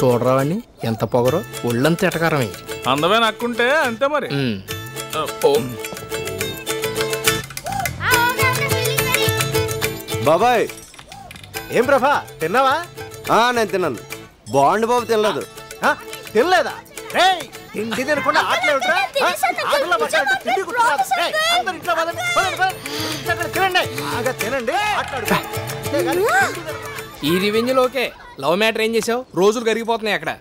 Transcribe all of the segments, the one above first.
చూడరావని ఎంత పొగరో ఒళ్ళంత ఎటకారమే. అందమైన అక్కుంటే అంతే మరి. బాబాయ్ ఏం ప్రభా తిన్నావా? నేను తిన్నాను. బాండ్ బాబు తినలేదు. తినలేదా? తిండి తినకుండా ఆటలు తినండి. ఈ రివెంజ్ లోకే లవ్ మ్యాటర్ ఏం చేసావు? రోజులు కరిగిపోతున్నాయి అక్కడ.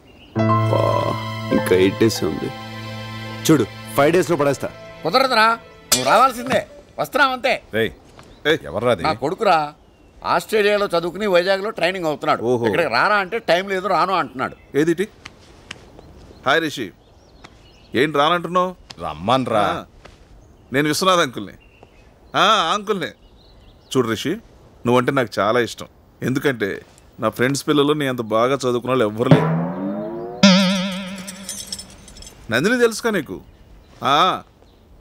ఇంకా 8 days ఉంది చూడు. 5 days లో పడేస్తా. కుదరదురా, నువ్వు రావాల్సిందే. వస్తున్నావంతే. ఎవర్రాది? నా కొడుకురా, ఆస్ట్రేలియాలో చదువుకుని వైజాగ్లో ట్రైనింగ్ అవుతున్నాడు. ఇక్కడికి రారా అంటే టైం లేదు రాను అంటున్నాడు. ఏదిటి? హాయ్ రిషి, ఏంటి రానంటున్నావు? రమ్మన్రా. నేను విశ్వనాథ్ అంకుల్ని. అంకుల్ని. చూడు రిషి, నువ్వంటే నాకు చాలా ఇష్టం. ఎందుకంటే నా ఫ్రెండ్స్ పిల్లలు నీ అంత బాగా చదువుకున్న వాళ్ళు ఎవ్వరు లేరు. నందిని తెలుసుకా నీకు?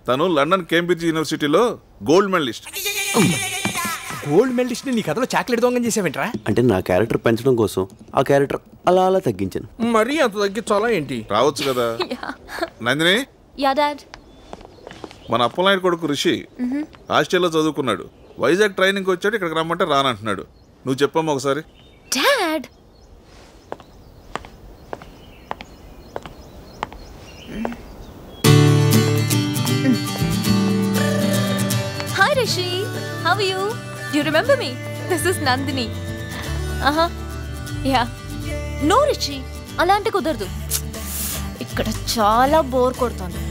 తను లండన్ కేంబ్రిడ్జ్ యూనివర్సిటీలో గోల్డ్ మెడలిస్ట్. గోల్డ్ మెడలిస్ట్ నీ కథలో చాక్లెట్ దొంగం చేసావేంట్రా? అంటే నా క్యారెక్టర్ పెంచడం కోసం ఆ క్యారెక్టర్ అలా అలా తగ్గించాను. మరీ అంత తగ్గించాలా ఏంటి? రావచ్చు కదా. నందిని, మన అప్పలనాయుడు కొడుకు రిషి ఆస్ట్రేలియాలో చదువుకున్నాడు. వైజాగ్ ట్రైనింగ్ వచ్చాడు. ఇక్కడికి రమ్మంటే రానంటున్నాడు. నువ్వు చెప్పమ్మా ఒకసారి. Dad, hi Rishi, how are you? Do you remember me? This is Nandini. Yeah. No Rishi, అలాంటి కుదరదు. ఇక్కడ చాలా బోర్ కొడుతుంది.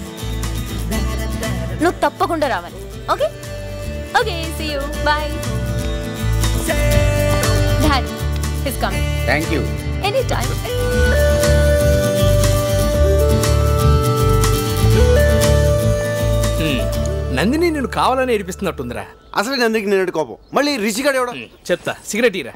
నువ్వు తప్పకుండా రావాలి. Okay okay, see you, bye. Dad, he's coming. Thank you. Any time. Nandini నేను కావాలని ఏడిపిస్తున్నట్టుందిరా. అసలు నందికి నేను కోపం. మళ్ళీ రిషిగాడు ఎవడం? చెప్తా, సిగరెట్ ఇరా.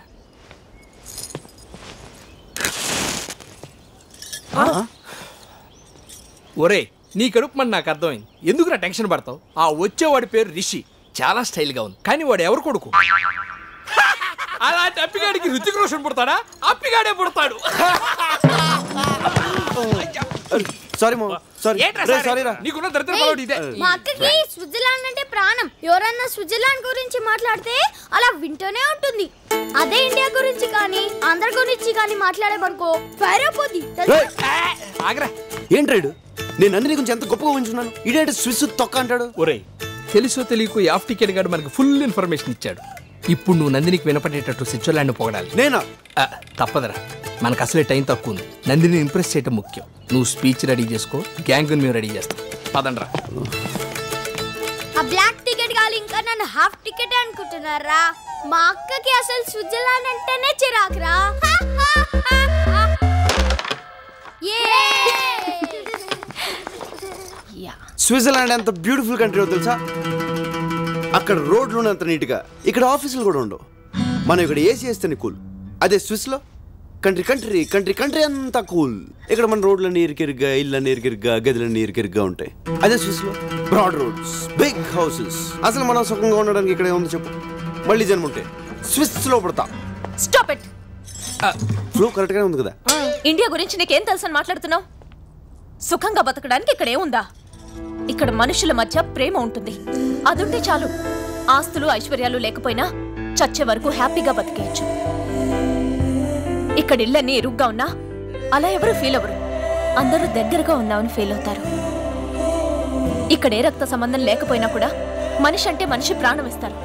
ఒరే, నీ కడుపు మన నాకు అర్థమైంది. ఎందుకురా టెన్షన్ పడతావు? ఆ వచ్చేవాడి పేరు రిషి, చాలా స్టైల్గా ఉంది. కానీ వాడు ఎవరు కొడుకు? అలాంటి అప్పిగాడికి రుచిక రోషన్ పుడతాడా? అప్పిగాడే పుడతాడు. Sorry sorry. నీకున్న దరిద్ర పడవడు ఇదే. మా అక్కకి స్విట్జర్లాండ్ అంటే ప్రాణం. ఎవరన్నా స్విట్జర్లాండ్ గురించి మాట్లాడితే అలా వింటూనే ఉంటుంది. అదే ఇండియా గురించి కానీ ఆంధ్ర గురించి కానీ మాట్లాడేమనుకో ఫైర్ అయిపోద్ది. ఆగ్రా. ఏంట్రాడు? నేను నందిని గురించి ఎంత గొప్పగా ఉంచున్నాను. ఇదేంటి స్విస్ తొక్క అంటాడు? ఒరే, తెలుసో తెలియకు యాఫ్ టికెట్ గాడు మనకు ఫుల్ ఇన్ఫర్మేషన్ ఇచ్చాడు. ఇప్పుడు నువ్వు నందినికి వినపడేటట్టు స్విట్జర్లాండ్ పొగడాలి. నేనా? తప్పదరా, మనకు అసలే టైం తక్కువ ఉంది. నందిని ఇంప్రెస్ చేయటం ముఖ్యం. నువ్వు స్పీచ్ రెడీ చేసుకో, గ్యాంగ్ మేము రెడీ చేస్తాం. పదండ్రా. ఆ బ్లాక్ టికెట్ గాలి ఇంకా నన్ను హాఫ్ టికెట్ అనుకుంటున్నారా? మా అక్కకి అసలు స్విట్జర్లాండ్ అంటేనే చిరాకురా. స్విట్జర్లాండ్ ఎంత బ్యూటిఫుల్ కంట్రీ తెలుసా? అక్కడ రోడ్లు అంత నీట్గా, ఇక్కడ ఆఫీసులు కూడా ఉండవు. మనం ఇక్కడ ఏసీ వేస్తేనే కూల్. అదే స్విస్లో కంట్రీ కంట్రీ కంట్రీ కంట్రీ అంతా కూల్. ఇక్కడ మన రోడ్లన్నీ ఇరికిరిగ్గా, ఇళ్ళన్నీ ఇరికిరిగ్గా, గదులన్నీ ఇరికిరిగ్గా ఉంటాయి. అదే స్విస్లో బ్రాడ్ రోడ్స్, బిగ్ హౌసెస్. అసలు మనం సుఖంగా ఉండడానికి ఇక్కడ ఏముంది చెప్పు? మళ్ళీ జన్మ ఉంటే స్విస్లో పడతా. Stop it. ఫ్లో కరెక్ట్గానే ఉంది కదా? ఇండియా గురించి నీకేం తెలుసని మాట్లాడుతున్నావు? సుఖంగా బతకడానికి ఇక్కడ ఏముందా? ఇక్కడ మనుషుల మధ్య ప్రేమ ఉంటుంది. అదుంటే చాలు. ఆస్తులు ఐశ్వర్యాలు లేకపోయినా చచ్చే వరకు హ్యాపీగా బతికేయచ్చు. ఇక్కడ ఇళ్ళన్నీ ఇరుగ్గా ఉన్నా అలా ఎవరు ఫీల్ అవ్వరు. అందరూ దగ్గరగా ఉన్నామని ఫీల్ అవుతారు. ఇక్కడ ఏ రక్త సంబంధం లేకపోయినా కూడా మనిషి అంటే మనిషి ప్రాణం ఇస్తారు.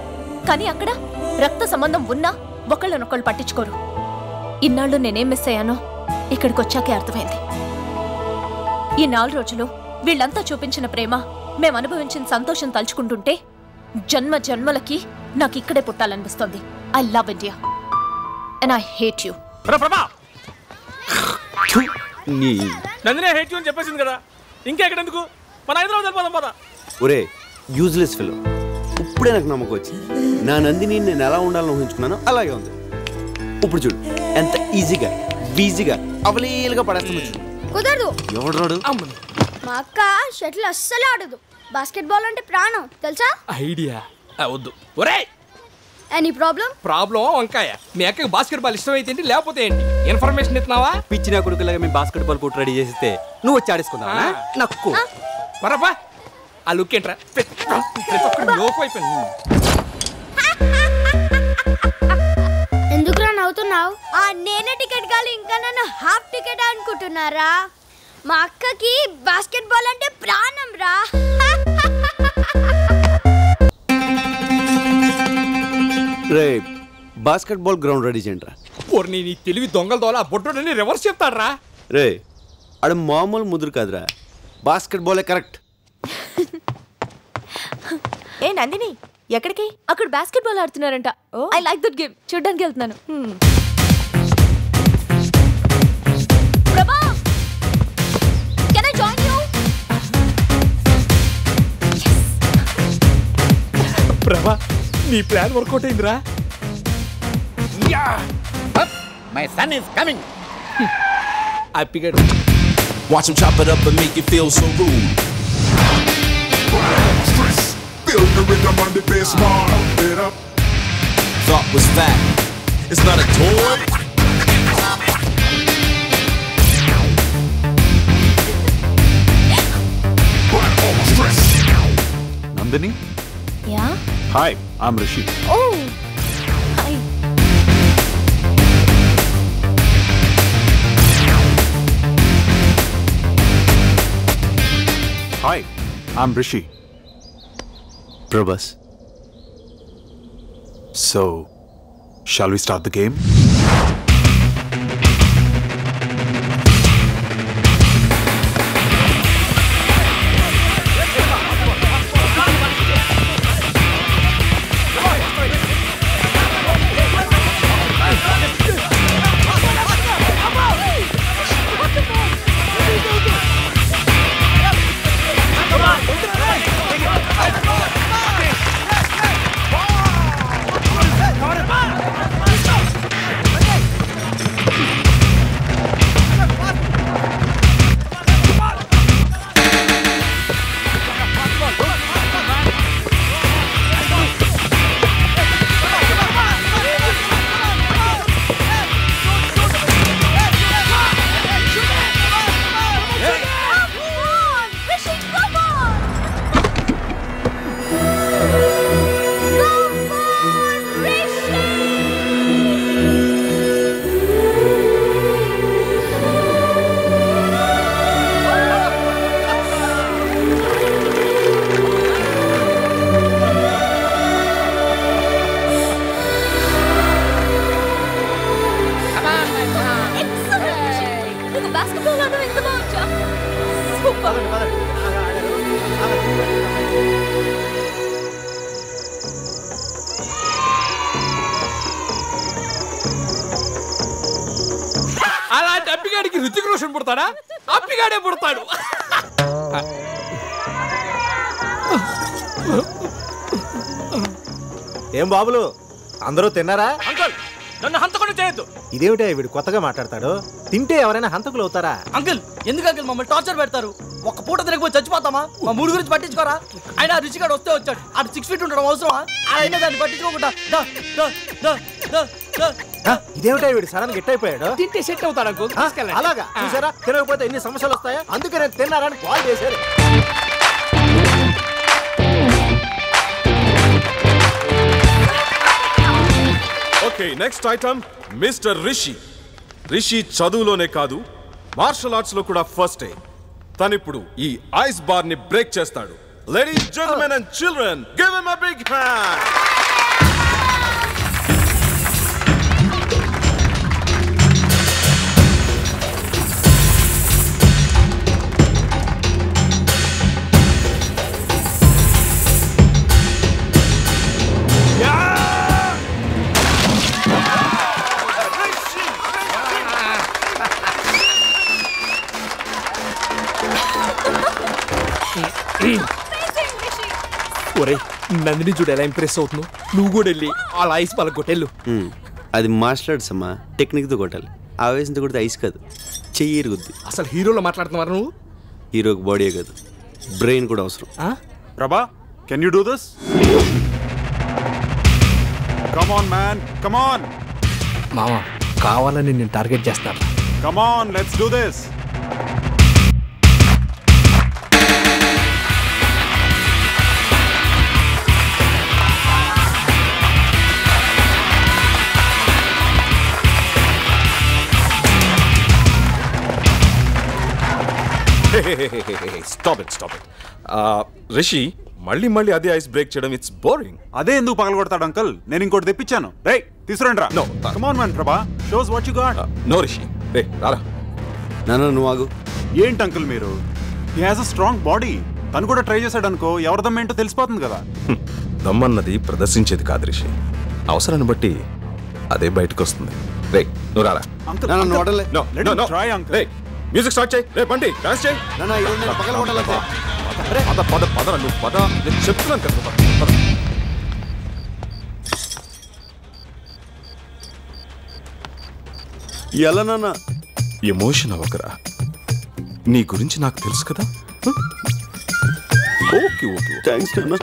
కానీ అక్కడ రక్త సంబంధం ఉన్నా ఒకళ్ళనొకళ్ళు పట్టించుకోరు. ఇన్నాళ్ళు నేనేం మిస్ అయ్యానో ఇక్కడికి వచ్చాకే అర్థమైంది. ఈ 4 రోజులు వీళ్ళంతా చూపించిన ప్రేమ, మేము అనుభవించిన సంతోషం తలుచుకుంటుంటే జన్మ జన్మలకి నాకు ఇక్కడే పుట్టాలనిపిస్తుంది. I love India and I hate you. Nandini hate you అని చెప్పేసింది కదా, ఇంకా ఎక్కడెందుకు? మన హైదరాబాద్ వెళ్ళిపోదాం పద. ఒరే యూజ్లెస్ ఫెలో, ఇప్పుడే నాకు నమ్మకం వచ్చింది. నా నందిని నేను ఎలా ఉండాలని ఊహించుకున్నానో అలాగే ఉంది. ఇప్పుడు చూడు ఎంత ఈజీగా వీజీగా అవలీలుగా పడేస్తాను. కుదరదు. ఎవడు రాడు? మా అక్క షటిల్ అస్సలు ఆడదు. బాస్కెట్ బాల్ అంటే ప్రాణం తెలుసా? ఐడియా వద్దు. ఒరే ఎనీ ప్రాబ్లం? ప్రాబ్లం వంకాయ. మీ అక్కకి బాస్కెట్ బాల్ ఇష్టం అయితే ఏంటి, లేకపోతే ఏంటి? ఇన్ఫర్మేషన్ ఇస్తున్నావా? పిచ్చిన కొడుకులాగా మేము బాస్కెట్ బాల్ కోర్టు రెడీ చేస్తే నువ్వు వచ్చి ఆడేసుకుందావా? నక్కు పరపా ఆ లుక్ ఏంట్రా, ప్రతి ఒక్కరు లోపు అయిపోయింది. ఎందుకురా నవ్వుతున్నావు? నేనే టికెట్ కాదు, ఇంకా నన్ను హాఫ్ టికెట్ అనుకుంటున్నారా? మా అక్కకి బాస్కెట్ బాల్ అంటే ప్రాణం రా. రే బాస్కెట్ బాల్ గ్రౌండ్ రెడీ చేయండి రా. నీ తెలివి దొంగల దోల బొట్టుని రివర్స్ చెప్తాడ్రా. రే ఆడ మామూలు ముదురు కాదురా, బాస్కెట్ బాలే కరెక్ట్. ఏ నందిని, ఎక్కడికి? అక్కడ బాస్కెట్ బాల్ ఆడుతున్నారంట. ఐ లైక్ దట్ గేమ్, చూడ్డానికి వెళ్తున్నాను. Prabha, can I join you? Prabha, నీ ప్లాన్ వర్కౌట్ అయిందిరా. My son is coming. హ్యాపీగా Watch him chop it up and make you feel so rude. Feel the rhythm on the bass, pump it up. Thought was fat. It's not a toy. Nandini? Yeah? Hi, I'm Rishi. Oh, hi. Hi, I'm Rishi. Prabhas. So, shall we start the game? అలాంటి అప్పిగాడికి రుచిక రోషన్ పుడతాడా? అప్పిగాడే పుడతాడు. ఏం బాబులు, అందరూ తిన్నారా? Uncle, నన్ను హంతకుండా చేయొద్దు. ఇదేమిటే వీడు కొత్తగా మాట్లాడతాడు? తింటే ఎవరైనా హంతకులు అవుతారా? అంకుల్, ఎందుకు అంకుల్ మమ్మల్ని టార్చర్ పెడతారు? ఒక్క పూట తినకపోతే చచ్చిపోతామా? మా మూడు గురించి పట్టించుకోరా? ఆయన రుచిగాడు వస్తే వచ్చాడు, ఆడు 6 feet ఉండడం అవసరమా? అయినా దాన్ని పట్టించుకోకుండా ఇదేమిటా వీడు సడన్ గా అయిపోయాడు? తింటే సెట్ అవుతాడు అంకుల్. అలాగా చూసారా, తినకపోతే ఎన్ని సమస్యలు వస్తాయా? అందుకే నేను తిన్నారని కాల్ చేశారు. Okay, next item mister Rishi. Rishi చదువులోనే కాదు, మార్షల్ ఆర్ట్స్ లో కూడా ఫస్ట్. తనిప్పుడు ఈ ఐస్ బార్ ని బ్రేక్ చేస్తాడు. Ladies, gentlemen and children, give him a big hand. ఒరే, నందిని చూడు ఎలా ఇంప్రెస్ అవుతున్నావు. నువ్వు కూడా వెళ్ళి అలా ఐస్ బాల్ కొట్టెళ్ళు. అది మార్షల్ ఆర్ట్స్ అమ్మా, టెక్నిక్తో కొట్టాలి. ఆవేశంతో కొడితే ఐస్ కాదు, చెయ్యి ఇరుగుద్ది. అసలు హీరోలో మాట్లాడుతున్నారు నువ్వు. హీరోకి బాడీ కాదు, బ్రెయిన్ కూడా అవసరం. ప్రభా, can you do this? Come on man, come on. మామ కావాలని నేను టార్గెట్ చేస్తాను. Come on, let's do this. Stop it. Rishi మళ్ళీ మళ్ళీ అదే ఐస్ బ్రేక్ చేయడం ఇట్స్ బోరింగ్. అదే ఎందుకు పగలగొడతాడు అంకల్? నేను ఇంకోటి తెప్పించాను. రేయ్ తీసుకురండి రా. No come on man, Prabha shows what you got. No Rishi, రే రారా. నాన్న నువ్వు ఆగు. ఏంటి అంకుల్ మీరు? He has a strong body. తను కూడా ట్రై చేశాడు అనుకో, ఎవరి దమ్ ఏంటో తెలిసిపోతుంది కదా. దమ్మన్నది ప్రదర్శించేది కాదు రిషి, అవసరాన్ని బట్టి అదే బయటకు వస్తుంది. రే నువ్వు రారా. అంకుల్ నాన్న నువ్వు వదలలే. No no no try uncle. రే మ్యూజిక్ స్టార్ట్ చేయి. రే బండి డాన్స్ చేయి. నాన్న ఈరోజు నేను పగలగొట్టాలంతే. పద పద పదరా నువ్వు పద. నేను చెప్తున్నాను కదా పద. ఎలా నాన్న? ఎమోషన్ అవ్వకరా, నీ గురించి నాకు తెలుసు కదా. ఓకే ఓకే థ్యాంక్స్ నాన్న.